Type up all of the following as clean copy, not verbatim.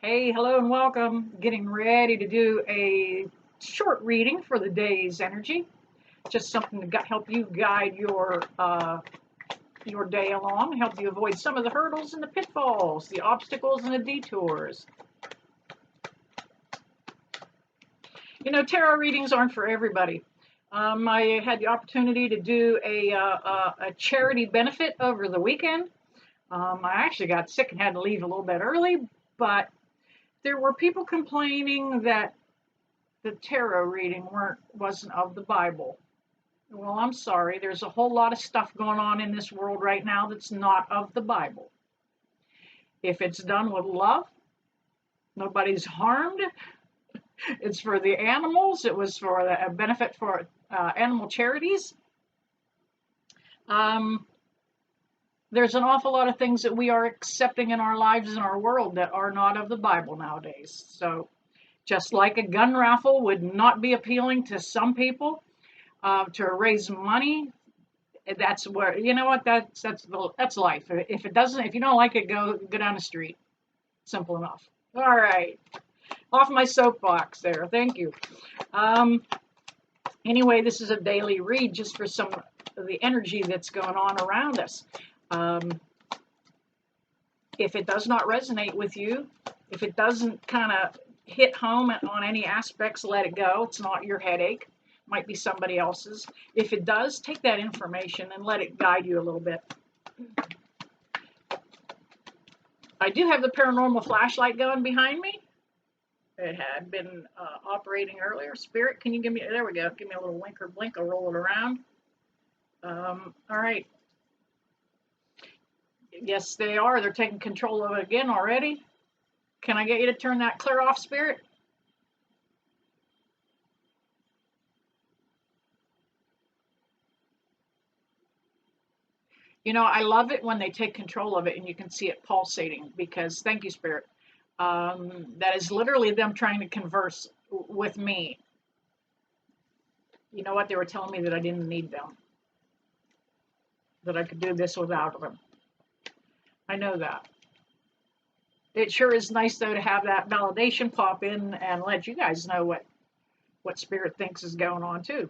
Hey, hello and welcome. Getting ready to do a short reading for the day's energy. Just something to help you guide your day along, help you avoid some of the hurdles and the pitfalls, the obstacles and the detours. You know, tarot readings aren't for everybody. I had the opportunity to do a charity benefit over the weekend. I actually got sick and had to leave a little bit early, but there were people complaining that the tarot reading wasn't of the Bible. Well, I'm sorry. There's a whole lot of stuff going on in this world right now that's not of the Bible. If it's done with love, nobody's harmed. It's for the animals. It was for a benefit for animal charities. Um, there's an awful lot of things that we are accepting in our lives and our world that are not of the Bible nowadays. So, just like a gun raffle would not be appealing to some people, to raise money, that's where, you know what, that's life. If you don't like it, go down the street. Simple enough. All right, off my soapbox there. Thank you. Um, anyway, this is a daily read just for some of the energy that's going on around us. If it does not resonate with you, if it doesn't kind of hit home on any aspects, let it go. It's not your headache. Might be somebody else's. If it does, take that information and let it guide you a little bit. I do have the paranormal flashlight going behind me. It had been operating earlier. Spirit, can you give me, there we go, give me a little wink or blink, I'll roll it around. All right. Yes, they are. They're taking control of it again already. Can I get you to turn that clear off, Spirit? You know, I love it when they take control of it and you can see it pulsating because, thank you, Spirit. That is literally them trying to converse with me. You know what? They were telling me that I didn't need them, that I could do this without them. I know that. It sure is nice, though, to have that validation pop in and let you guys know what Spirit thinks is going on, too.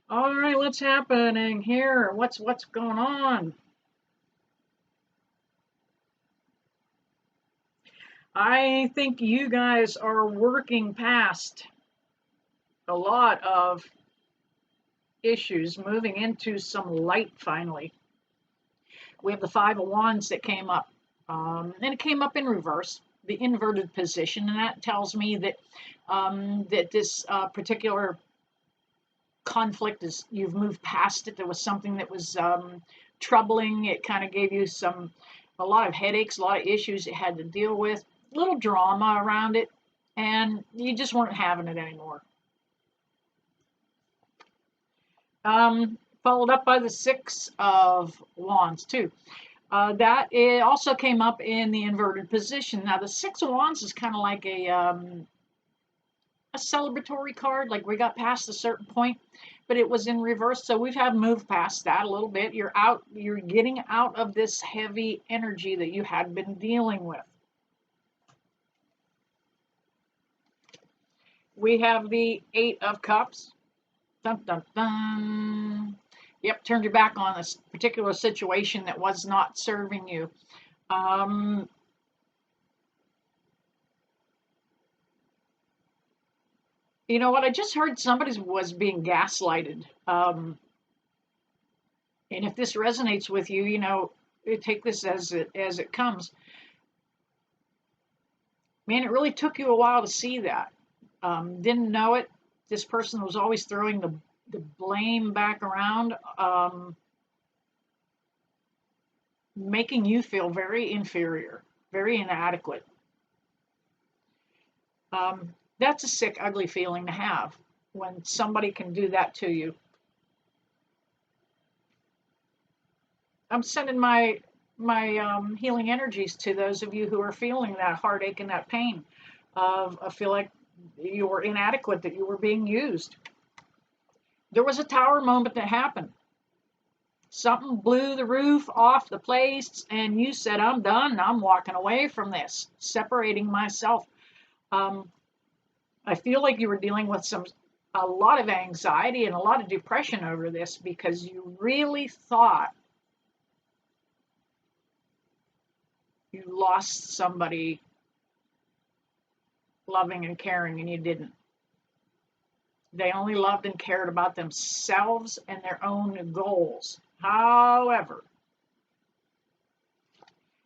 All right, what's happening here? What's going on? I think you guys are working past a lot of issues, moving into some light finally. We have the Five of Wands that came up, and it came up in reverse, the inverted position, and that tells me that that this particular conflict is, you've moved past it. There was something that was troubling. It kind of gave you a lot of headaches, a lot of issues it had to deal with, a little drama around it, and you just weren't having it anymore. Followed up by the Six of Wands too. That it also came up in the inverted position. Now the Six of Wands is kind of like a celebratory card, like we got past a certain point, but it was in reverse, so we've had moved past that a little bit. You're getting out of this heavy energy that you had been dealing with. We have the Eight of Cups. Dun, dun, dun. Yep, turned your back on this particular situation that was not serving you. You know what? I just heard somebody was being gaslighted. And if this resonates with you, you know, take this as it comes. Man, it really took you a while to see that. Didn't know it. This person was always throwing the blame back around, making you feel very inferior, very inadequate. That's a sick, ugly feeling to have when somebody can do that to you. I'm sending my healing energies to those of you who are feeling that heartache and that pain of feel like you were inadequate, that you were being used. There was a tower moment that happened. Something blew the roof off the place, and you said, I'm done. I'm walking away from this, separating myself. Um, I feel like you were dealing with a lot of anxiety and a lot of depression over this because you really thought you lost somebody loving and caring, and you didn't. They only loved and cared about themselves and their own goals. However,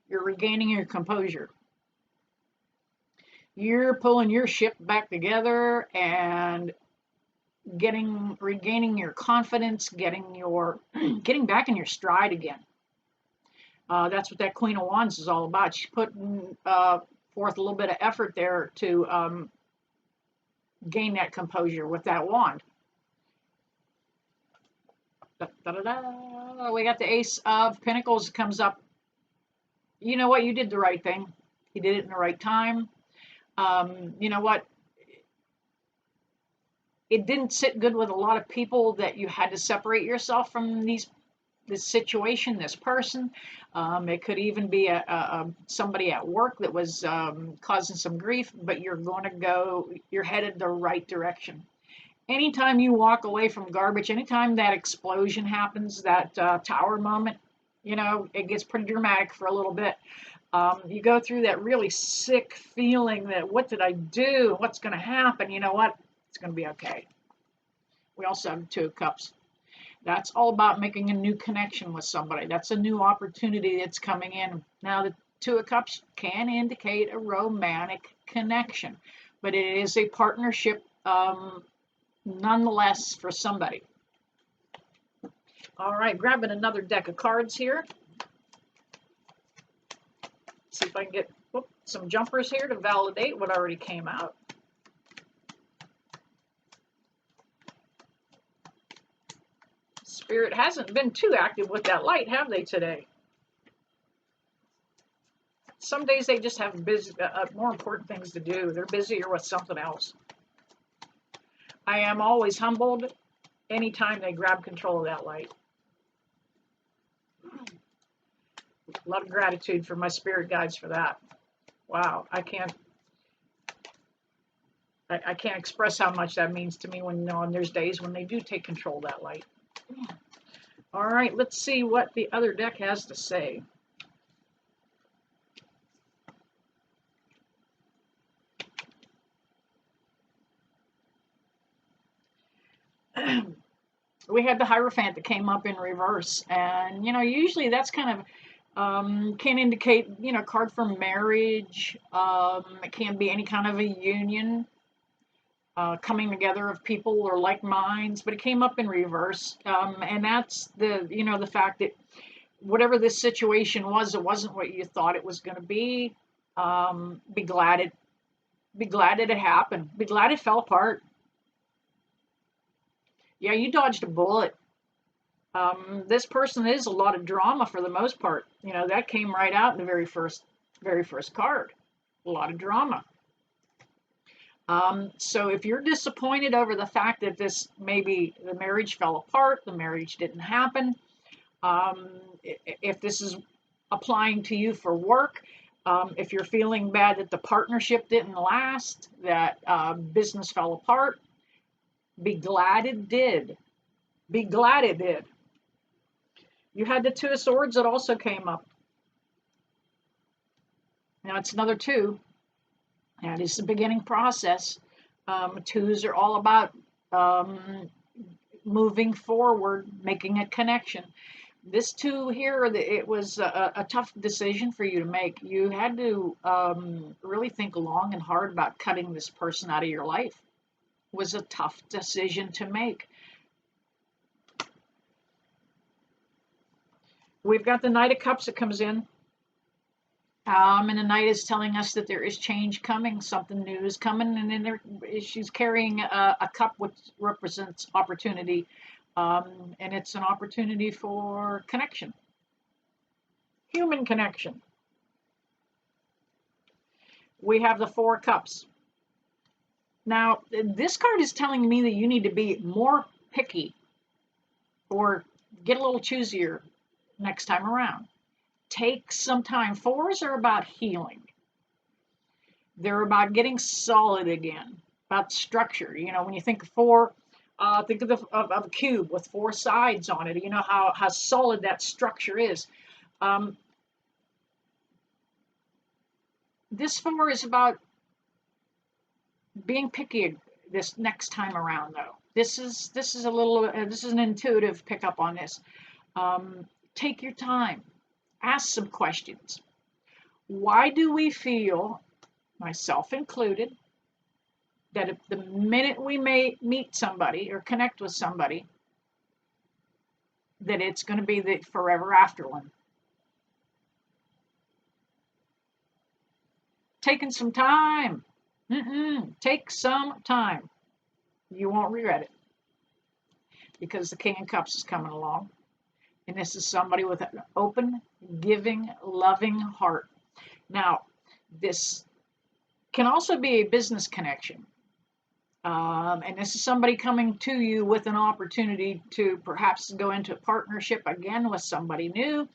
you're regaining your composure. You're pulling your ship back together and regaining your confidence, getting back in your stride again. That's what that Queen of Wands is all about. She's putting forth a little bit of effort there to gain that composure with that wand. Da, da, da, da. We got the Ace of Pentacles comes up. You know what? You did the right thing. You did it in the right time. You know what? It didn't sit good with a lot of people that you had to separate yourself from this situation, this person. It could even be somebody at work that was causing some grief, but you're headed the right direction. Anytime you walk away from garbage, anytime that explosion happens, that tower moment, it gets pretty dramatic for a little bit. You go through that really sick feeling that, what did I do? What's going to happen? You know what? It's going to be okay. We also have the Two of Cups. That's all about making a new connection with somebody. That's a new opportunity that's coming in. Now, the Two of Cups can indicate a romantic connection, but it is a partnership nonetheless for somebody. All right, grabbing another deck of cards here. See if I can get some jumpers here to validate what already came out. Spirit hasn't been too active with that light, have they, today? Some days they just have more important things to do. They're busier with something else. I am always humbled anytime they grab control of that light. A lot of gratitude for my spirit guides for that. Wow, I can't express how much that means to me when there's days when they do take control of that light. All right, let's see what the other deck has to say. We had the Hierophant that came up in reverse, and usually that's kind of can indicate card for marriage. It can be any kind of a union, coming together of people or like minds, but it came up in reverse, and that's the fact that whatever this situation was, it wasn't what you thought it was going to be. Be glad it happened. Be glad it fell apart. Yeah, you dodged a bullet. This person is a lot of drama for the most part. That came right out in the very first card. A lot of drama. So if you're disappointed over the fact that maybe the marriage fell apart, the marriage didn't happen, if this is applying to you for work, if you're feeling bad that the partnership didn't last, that business fell apart, be glad it did. Be glad it did. You had the Two of Swords that also came up. Now it's another two. And it's the beginning process. Twos are all about moving forward, making a connection. This two here, it was a tough decision for you to make. You had to really think long and hard about cutting this person out of your life. It was a tough decision to make. We've got the Knight of Cups that comes in. And the Knight is telling us that there is change coming, something new is coming, and then she's carrying a cup which represents opportunity, and it's an opportunity for connection, human connection. We have the Four of Cups. Now, this card is telling me that you need to be more picky, or get a little choosier next time around. Take some time. Fours are about healing. They're about getting solid again, about structure. You know, when you think of four, think of a cube with four sides on it. You know how solid that structure is. Um, this four is about being picky this next time around, though. This is a little this is an intuitive pickup on this. Take your time. Ask some questions. Why do we feel, myself included, that if the minute we may meet somebody or connect with somebody, that it's going to be the forever after one? Taking some time. Take some time. You won't regret it, because the King of Cups is coming along. And this is somebody with an open, giving, loving heart. Now, this can also be a business connection. And this is somebody coming to you with an opportunity to perhaps go into a partnership again with somebody new,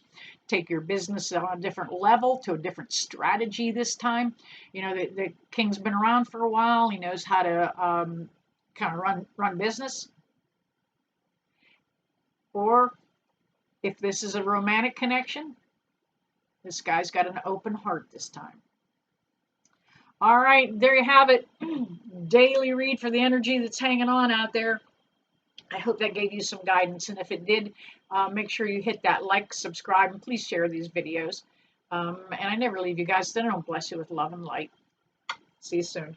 take your business on a different level, to a different strategy this time. You know, the King's been around for a while. He knows how to kind of run business. Or if this is a romantic connection, this guy's got an open heart this time. All right, there you have it. Daily read for the energy that's hanging on out there. I hope that gave you some guidance. And if it did, make sure you hit that like, subscribe, and please share these videos. And I never leave you guys. Then I don't bless you with love and light. See you soon.